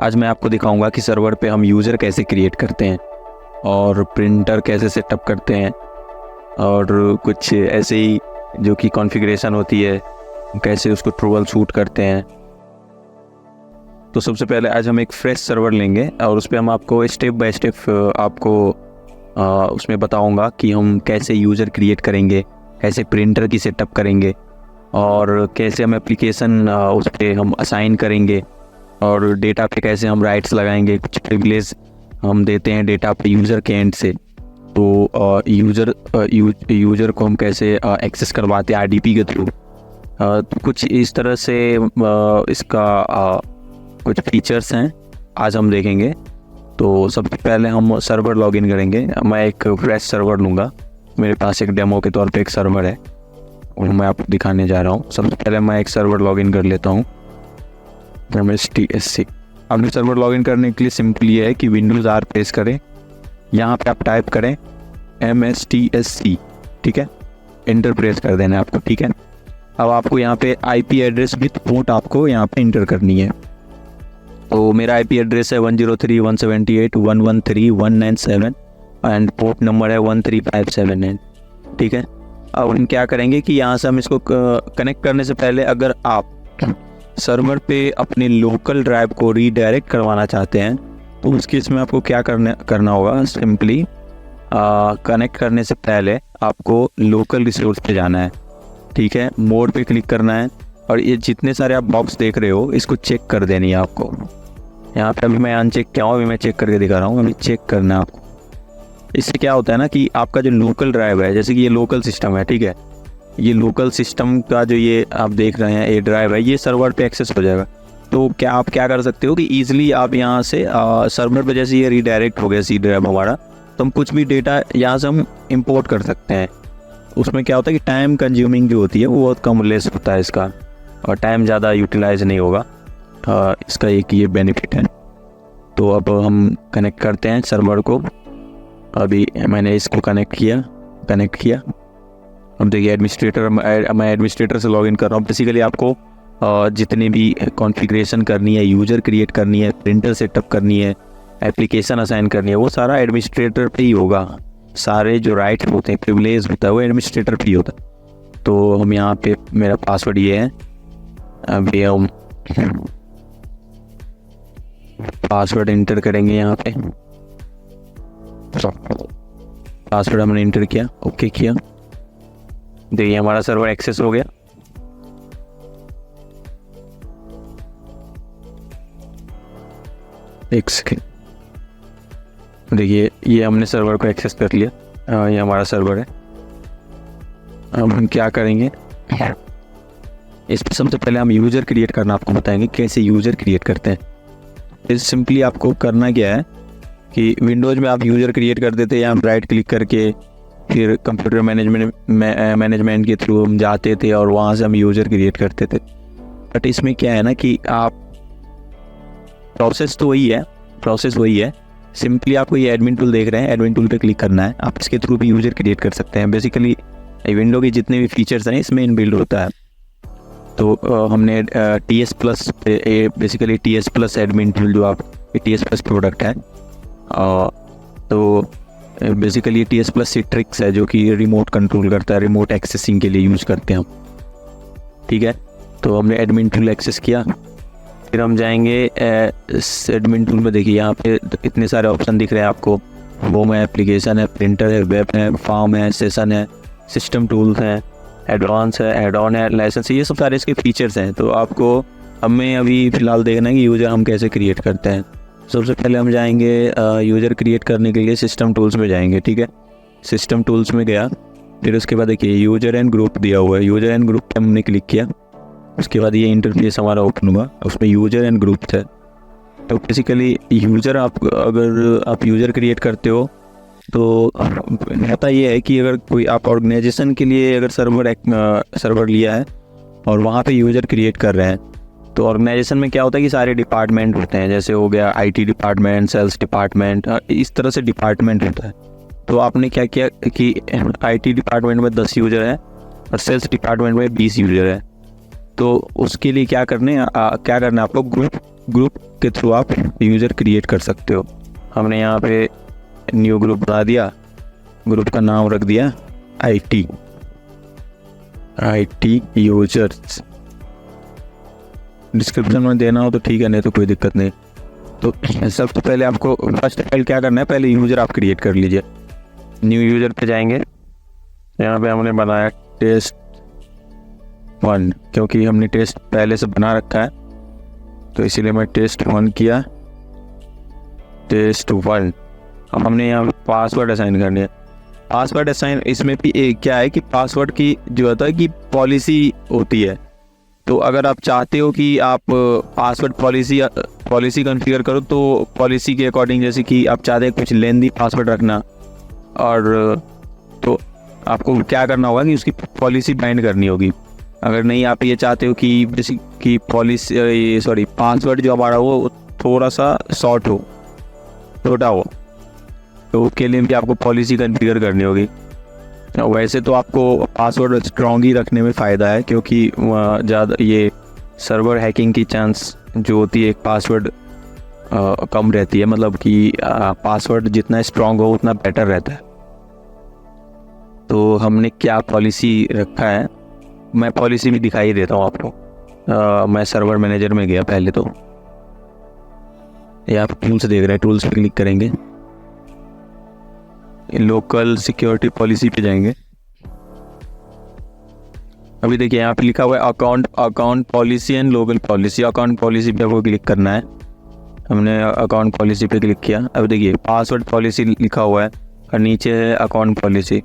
आज मैं आपको दिखाऊंगा कि सर्वर पे हम यूज़र कैसे क्रिएट करते हैं और प्रिंटर कैसे सेटअप करते हैं और कुछ ऐसे ही जो कि कॉन्फ़िगरेशन होती है कैसे उसको ट्रबल शूट करते हैं। तो सबसे पहले आज हम एक फ्रेश सर्वर लेंगे और उस पर हम आपको स्टेप बाय स्टेप आपको उसमें बताऊंगा कि हम कैसे यूज़र क्रिएट करेंगे, कैसे प्रिंटर की सेटअप करेंगे और कैसे हम एप्लीकेशन उस पर हम असाइन करेंगे और डेटा पे कैसे हम राइट्स लगाएंगे। कुछ प्रिविलेज हम देते हैं डेटा पे यूज़र के एंड से, तो यूज़र को हम कैसे एक्सेस करवाते हैं आईडीपी के थ्रू। तो कुछ इस तरह से इसका कुछ फीचर्स हैं आज हम देखेंगे। तो सबसे पहले हम सर्वर लॉगिन करेंगे। मैं एक फ्रेश सर्वर लूँगा, मेरे पास एक डेमो के तौर पे एक सर्वर है और मैं आपको दिखाने जा रहा हूँ। सबसे पहले मैं एक सर्वर लॉगिन कर लेता हूँ, MSTSC। अपने सर्वर लॉगिन करने के लिए सिंपल ये है कि विंडोज़ R प्रेस करें, यहाँ पे आप टाइप करें MSTSC, ठीक है, इंटर प्रेस कर देना है आपको, ठीक है। अब आपको यहाँ पे IP एड्रेस विथ पोर्ट आपको यहाँ पे इंटर करनी है। तो मेरा IP एड्रेस है 103.178.113.197 एंड पोर्ट नंबर है 13579, ठीक है। अब हम क्या करेंगे कि यहाँ से हम इसको कनेक्ट करने से पहले अगर आप सर्वर पे अपने लोकल ड्राइव को रीडायरेक्ट करवाना चाहते हैं तो उस केस में आपको क्या करना होगा। सिंपली कनेक्ट करने से पहले आपको लोकल रिसोर्स पे जाना है, ठीक है। मोड पे क्लिक करना है और ये जितने सारे आप बॉक्स देख रहे हो इसको चेक कर देनी है आपको। यहाँ पे अभी मैं अनचेक किया हूँ, अभी मैं चेक करके दिखा रहा हूँ, अभी चेक करना है आपको। इससे क्या होता है ना कि आपका जो लोकल ड्राइव है, जैसे कि ये लोकल सिस्टम है, ठीक है, ये लोकल सिस्टम का जो ये आप देख रहे हैं ये ड्राइव है, ये सर्वर पे एक्सेस हो जाएगा। तो क्या आप क्या कर सकते हो कि ईजिली आप यहाँ से सर्वर पे जैसे ये रीडायरेक्ट हो गया सी ड्राइव हमारा, तो हम कुछ भी डेटा यहाँ से हम इंपोर्ट कर सकते हैं। उसमें क्या होता है कि टाइम कंज्यूमिंग जो होती है वो बहुत कम लेस होता है इसका और टाइम ज़्यादा यूटिलाइज नहीं होगा। इसका एक ये बेनिफिट है। तो अब हम कनेक्ट करते हैं सर्वर को। अभी मैंने इसको कनेक्ट किया। अब देखिए एडमिनिस्ट्रेटर, मैं एडमिनिस्ट्रेटर से लॉगिन कर रहा हूँ। बेसिकली आपको जितनी भी कॉन्फ़िगरेशन करनी है, यूज़र क्रिएट करनी है, प्रिंटर सेटअप करनी है, एप्लीकेशन असाइन करनी है, वो सारा एडमिनिस्ट्रेटर पे ही होगा। सारे जो राइट होते हैं, प्रिविलेज होता है, वो एडमिनिस्ट्रेटर पे ही होता है। तो हम यहाँ पे मेरा पासवर्ड ये है, अभी हम पासवर्ड इंटर करेंगे। यहाँ पे पासवर्ड हमने इंटर किया, ओके किया। देखिए हमारा सर्वर एक्सेस हो गया। एक सेकेंड, देखिए ये हमने सर्वर को एक्सेस कर लिया। ये हमारा सर्वर है। अब हम क्या करेंगे, इस पर सबसे पहले हम यूज़र क्रिएट करना आपको बताएंगे कैसे यूज़र क्रिएट करते हैं। फिर सिंपली आपको करना क्या है कि विंडोज़ में आप यूज़र क्रिएट कर देते हैं, या राइट क्लिक करके फिर कंप्यूटर मैनेजमेंट के थ्रू हम जाते थे और वहाँ से हम यूज़र क्रिएट करते थे। बट इसमें क्या है ना कि आप प्रोसेस वही है। सिंपली आपको ये एडमिन टूल देख रहे हैं, एडमिन टूल पे क्लिक करना है। आप इसके थ्रू भी यूज़र क्रिएट कर सकते हैं। बेसिकली विंडो के जितने भी फीचर्स हैं इसमें इनबिल्ड होता है। तो हमने TS+ basically TS+ admin tool, जो आप TS+ प्रोडक्ट है, तो बेसिकली TS+ सिट्रिक्स है जो कि रिमोट कंट्रोल करता है, रिमोट एक्सेसिंग के लिए यूज़ करते हैं हम, ठीक है। तो हमने एडमिन टूल एक्सेस किया। फिर हम जाएंगे एडमिन टूल में। देखिए यहाँ पे इतने सारे ऑप्शन दिख रहे हैं आपको। होम है, एप्लीकेशन है, प्रिंटर है, वेब है, फॉर्म है, सेशन है, सिस्टम टूल्स हैं, एडवांस है, एड ऑन है, लाइसेंस, ये सब सारे इसके फीचर्स हैं। तो आपको हमें अभी फ़िलहाल देखना है कि यूज़र हम कैसे क्रिएट करते हैं। सबसे पहले हम जाएंगे यूज़र क्रिएट करने के लिए सिस्टम टूल्स में जाएंगे, ठीक है। सिस्टम टूल्स में गया, फिर उसके बाद देखिए यूज़र एंड ग्रुप दिया हुआ है। यूज़र एंड ग्रुप पे हमने क्लिक किया। उसके बाद ये इंटरफेस हमारा ओपन हुआ, उसमें यूज़र एंड ग्रुप है। तो बेसिकली यूज़र अगर आप यूज़र क्रिएट करते हो तो होता ये है कि अगर कोई आप ऑर्गेनाइजेशन के लिए अगर सर्वर लिया है और वहाँ पे यूज़र क्रिएट कर रहे हैं, तो ऑर्गेनाइजेशन में क्या होता है कि सारे डिपार्टमेंट होते हैं। जैसे हो गया IT डिपार्टमेंट, सेल्स डिपार्टमेंट, इस तरह से डिपार्टमेंट होता है। तो आपने क्या किया कि IT डिपार्टमेंट में 10 यूज़र है और सेल्स डिपार्टमेंट में 20 यूज़र है। तो उसके लिए क्या करना है आपको, ग्रुप ग्रुप के थ्रू आप यूज़र क्रिएट कर सकते हो। हमने यहाँ पे न्यू ग्रुप बना दिया, ग्रुप का नाम रख दिया IT यूजर्स। डिस्क्रिप्शन में देना हो तो ठीक है, नहीं तो कोई दिक्कत नहीं। तो सबसे पहले आपको फर्स्ट क्या करना है, पहले यूज़र आप क्रिएट कर लीजिए। न्यू यूज़र पे जाएंगे, यहाँ पे हमने बनाया test1, क्योंकि हमने टेस्ट पहले से बना रखा है तो इसीलिए मैं test1 किया, test1। अब हमने यहाँ पे पासवर्ड असाइन करनी है। पासवर्ड असाइन इसमें भी एक क्या है कि पासवर्ड की जो होता है कि पॉलिसी होती है। तो अगर आप चाहते हो कि आप पासवर्ड पॉलिसी कॉन्फ़िगर करो तो पॉलिसी के अकॉर्डिंग, जैसे कि आप चाहते हैं कुछ लेंदी पासवर्ड रखना, और तो आपको क्या करना होगा कि उसकी पॉलिसी बाइंड करनी होगी। अगर नहीं आप ये चाहते हो कि जैसे कि पासवर्ड जो हमारा वो थोड़ा सा शॉर्ट हो, छोटा हो, तो उसके लिए भी आपको पॉलिसी कॉन्फ़िगर करनी होगी। वैसे तो आपको पासवर्ड स्ट्रॉन्ग ही रखने में फ़ायदा है, क्योंकि ज़्यादा ये सर्वर हैकिंग की चांस जो होती है पासवर्ड कम रहती है, मतलब कि पासवर्ड जितना स्ट्रॉन्ग हो उतना बेटर रहता है। तो हमने क्या पॉलिसी रखा है, मैं पॉलिसी भी दिखाई देता हूँ आपको। मैं सर्वर मैनेजर में गया पहले, तो ये आप टूल्स देख रहे हैं, टूल्स पे क्लिक करेंगे, लोकल सिक्योरिटी पॉलिसी पे जाएंगे। अभी देखिए यहाँ पे लिखा हुआ है account policy and local policy. Account policy पे आपको क्लिक करना है। हमने अकाउंट पॉलिसी पे क्लिक किया। अब देखिए पासवर्ड पॉलिसी लिखा हुआ है और नीचे है अकाउंट पॉलिसी।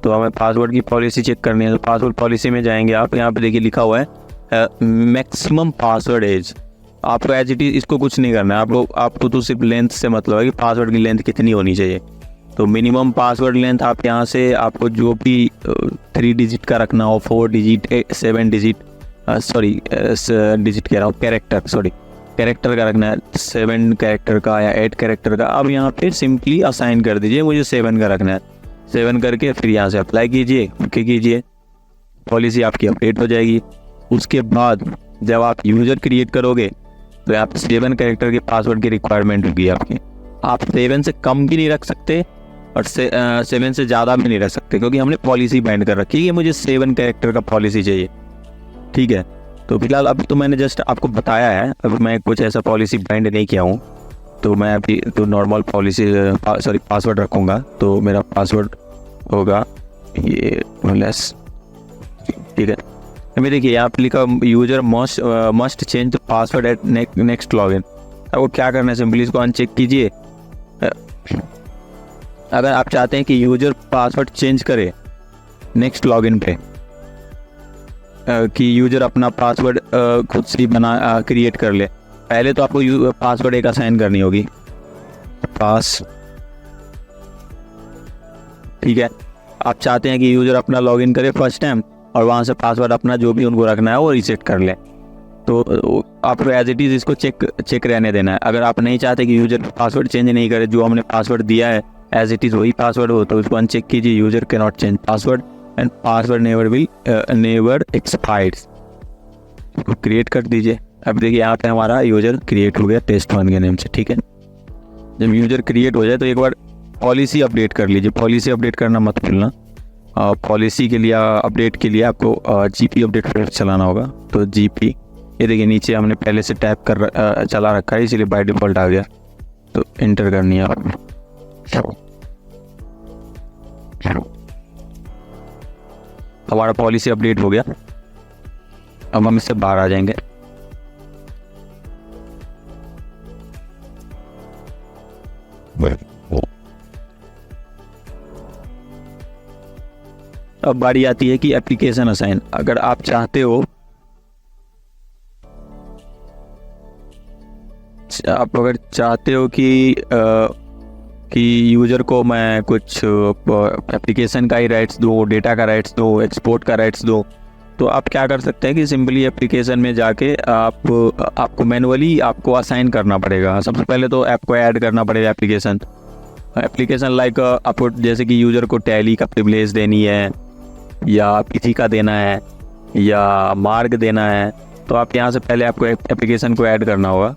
तो हमें पासवर्ड की पॉलिसी चेक करनी है, तो पासवर्ड पॉलिसी में जाएंगे आप। यहाँ पे देखिए लिखा हुआ है मैक्सिमम पासवर्ड एज। आपको एज इट इज इसको कुछ नहीं करना है, आपको तो सिर्फ लेंथ से मतलब है कि पासवर्ड की लेंथ कितनी होनी चाहिए। तो मिनिमम पासवर्ड लेंथ आप यहाँ से आपको जो भी 3 डिजिट का रखना हो, 4 डिजिट, 7 डिजिट, डिजिट कह रहा हूँ, कैरेक्टर का रखना है, 7 कैरेक्टर का या 8 कैरेक्टर का। अब यहाँ पे सिंपली असाइन कर दीजिए, मुझे 7 का रखना है। 7 करके फिर यहाँ से अप्लाई कीजिए, ओके कीजिए, पॉलिसी आपकी अपडेट हो जाएगी। उसके बाद जब आप यूज़र क्रिएट करोगे तो यहाँ पे 7 कैरेक्टर के पासवर्ड की रिक्वायरमेंट होगी आपकी। आप 7 से कम भी नहीं रख सकते और 7 से ज़्यादा भी नहीं रख सकते, क्योंकि हमने पॉलिसी बाइंड कर रखी है कि मुझे 7 कैरेक्टर का पॉलिसी चाहिए। ठीक है, तो फिलहाल अभी तो मैंने जस्ट आपको बताया है, अभी मैं कुछ ऐसा पॉलिसी बाइंड नहीं किया हूँ। तो मैं अभी तो नॉर्मल पासवर्ड रखूँगा। तो मेरा पासवर्ड होगा ये लेस, ठीक है। अभी देखिए यहाँ पे लिखा user must change the password at next login. आपको क्या करना है, सिंपली इसको अनचेक कीजिए। अगर आप चाहते हैं कि यूजर पासवर्ड चेंज करे नेक्स्ट लॉगिन पे, कि यूजर अपना पासवर्ड खुद से क्रिएट कर ले, पहले तो आपको पासवर्ड एक असाइन करनी होगी, ठीक है। आप चाहते हैं कि यूजर अपना लॉगिन करे फर्स्ट टाइम और वहाँ से पासवर्ड अपना जो भी उनको रखना है वो रीसेट कर ले, तो आपको एज इट इज़ इसको चेक रहने देना है। अगर आप नहीं चाहते कि यूजर पासवर्ड चेंज नहीं करे, जो हमने पासवर्ड दिया है एज इट इज़ वही पासवर्ड हो, तो उसको अनचेक कीजिए, user can not change password and password never expires, इसको क्रिएट कर दीजिए। अब देखिए यहाँ पे हमारा यूजर क्रिएट हो गया test1 के नेम से, ठीक है। जब यूजर क्रिएट हो जाए तो एक बार पॉलिसी अपडेट कर लीजिए। पॉलिसी अपडेट करना मत भूलना। पॉलिसी के लिए अपडेट के लिए आपको GP अपडेट चलाना होगा। तो GP, ये देखिए नीचे हमने पहले से टैप कर चला रखा है, इसलिए बाय डिफ़ॉल्ट आ गया, तो एंटर करनी है आपको। हमारा पॉलिसी अपडेट हो गया। अब हम इससे बाहर आ जाएंगे। अब बारी आती है कि एप्लीकेशन असाइन। अगर आप चाहते हो, कि यूज़र को मैं कुछ एप्लीकेशन का ही राइट्स दूँ, डेटा का राइट्स दूँ, एक्सपोर्ट का राइट्स दूँ, तो आप क्या कर सकते हैं कि सिंपली एप्लीकेशन में जाके आपको मैनुअली आपको असाइन करना पड़ेगा। सबसे पहले तो ऐप को ऐड करना पड़ेगा एप्लीकेशन लाइक आपको, जैसे कि यूज़र को टैली का प्रिविलेज देनी है या पीसी का देना है या मार्ग देना है, तो आप यहाँ से पहले आपको एप्लीकेशन को ऐड करना होगा।